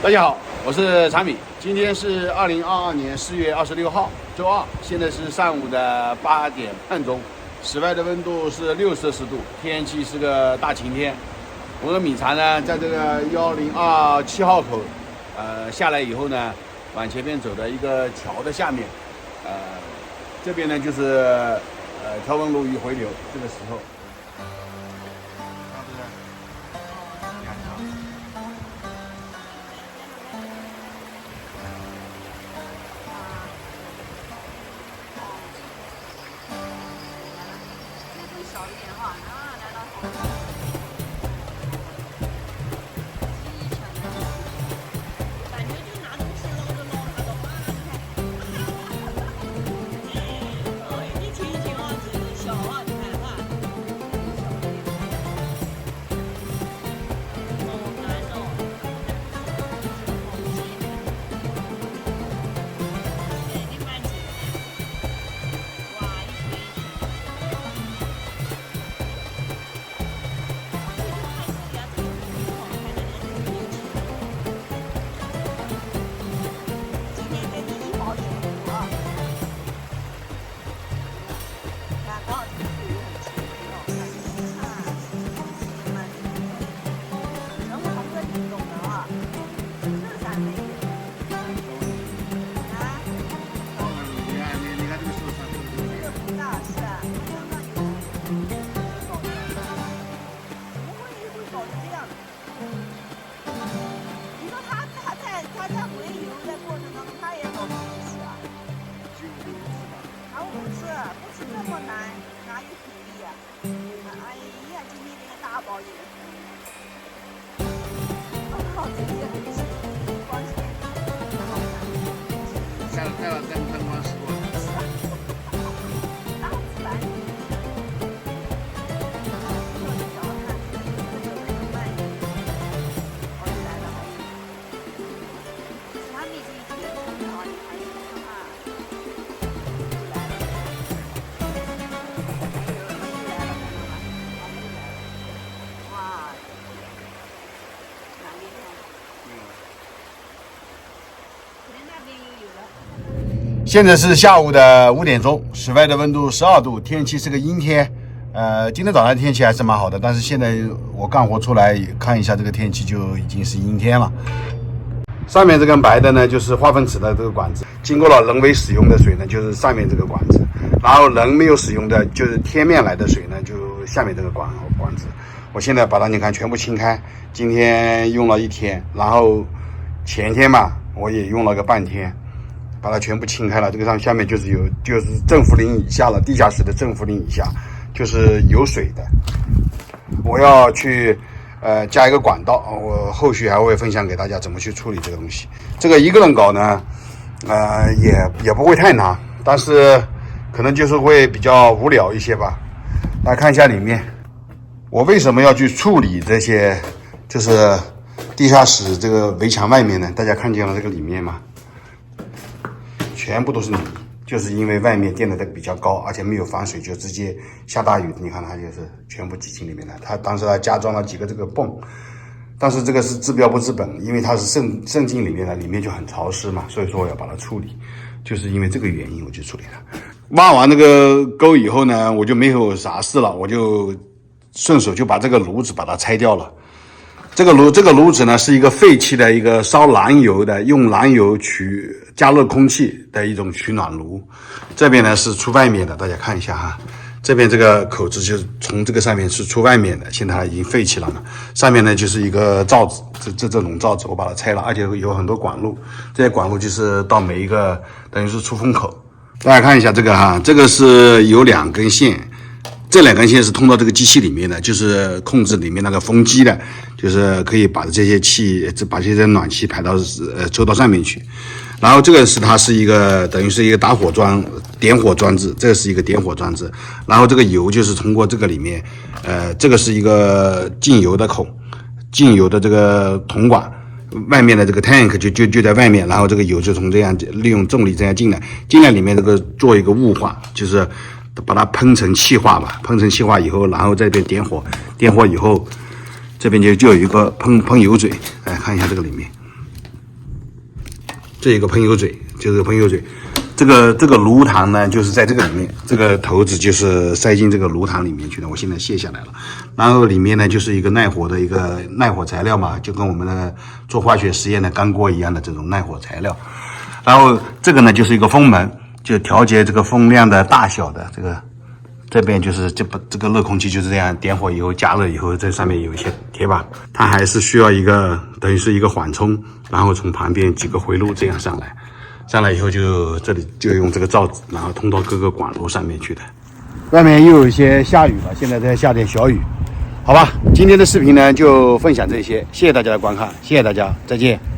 大家好，我是产米。今天是2022年4月26号，周二，现在是上午的8点半钟，室外的温度是6摄氏度，天气是个大晴天。我的米茶呢，在这个1027号口，下来以后呢，往前面走的一个桥的下面，这边呢就是条纹鲈鱼回流，这个时候。少一点哈，来到感觉就拿东西捞着捞它的话，你听一听啊，这个小啊，你看哈，难受。你慢点，哇，一锤一锤。不是这么难，哪有体力呀？哎呀，今天这个大包也这些很吃光鲜，带了灯光时光。大自然。现在是下午的5点钟，室外的温度12度，天气是个阴天。今天早上天气还是蛮好的，但是现在我干活出来看一下这个天气就已经是阴天了。上面这根白的呢，就是化粪池的这个管子，经过了人为使用的水呢，就是上面这个管子，然后人没有使用的，就是天面来的水呢，就下面这个管子。我现在把它你看全部清开，今天用了1天，然后前天嘛，我也用了个半天。把它全部清开了，这个下面就是正负零以下了，地下室的正负零以下就是有水的。我要去加一个管道，我后续还会分享给大家怎么去处理这个东西。这个一个人搞呢，也不会太难，但是可能就是会比较无聊一些吧。大家看一下里面，我为什么要去处理这些，就是地下室这个围墙外面呢？大家看见了这个里面吗？全部都是泥，就是因为外面垫的比较高，而且没有防水，就直接下大雨，你看它就是全部挤进里面来。它当时它加装了几个这个泵，但是这个是治标不治本，因为它是渗进里面的，里面就很潮湿嘛，所以说我要把它处理，就是因为这个原因我就处理它。挖完那个沟以后呢，我就没有啥事了，我就顺手就把这个炉子把它拆掉了。这个炉子呢是一个废弃的一个烧燃油的，用燃油加热空气的一种取暖炉。这边呢是出外面的，大家看一下哈，这边这个口子就是从这个上面是出外面的，现在它已经废弃了嘛。上面呢就是一个罩子，这种罩子我把它拆了，而且有很多管路，这些管路就是到每一个等于是出风口。大家看一下这个哈，这个是有2根线。这2根线是通到这个机器里面的，就是控制里面那个风机的，就是可以把这些把这些暖气排到抽到上面去。然后这个它是一个等于是一个点火装置，这个是一个点火装置。然后这个油就是通过这个里面，这个是一个进油的孔，进油的这个铜管。外面的这个 tank 就在外面，然后这个油就从这样利用重力这样进来里面这个做一个雾化，就是把它喷成气化吧，喷成气化以后，然后这边点火以后，这边就有一个喷油嘴，来看一下这个里面，这有个喷油嘴，就是喷油嘴。这个炉膛呢，就是在这个里面，这个头子就是塞进这个炉膛里面去的。我现在卸下来了，然后里面呢就是一个耐火的一个耐火材料嘛，就跟我们的做化学实验的干锅一样的这种耐火材料。然后这个呢就是一个风门，就调节这个风量的大小的这个。这边就是这个热空气就是这样，点火以后加热以后，这上面有一些铁板，它还是需要一个等于是一个缓冲，然后从旁边几个回路这样上来。上来以后就这里就用这个罩子，然后通到各个管路上面去的。外面又有一些下雨了，现在在下点小雨，好吧。今天的视频呢就分享这些，谢谢大家的观看，谢谢大家，再见。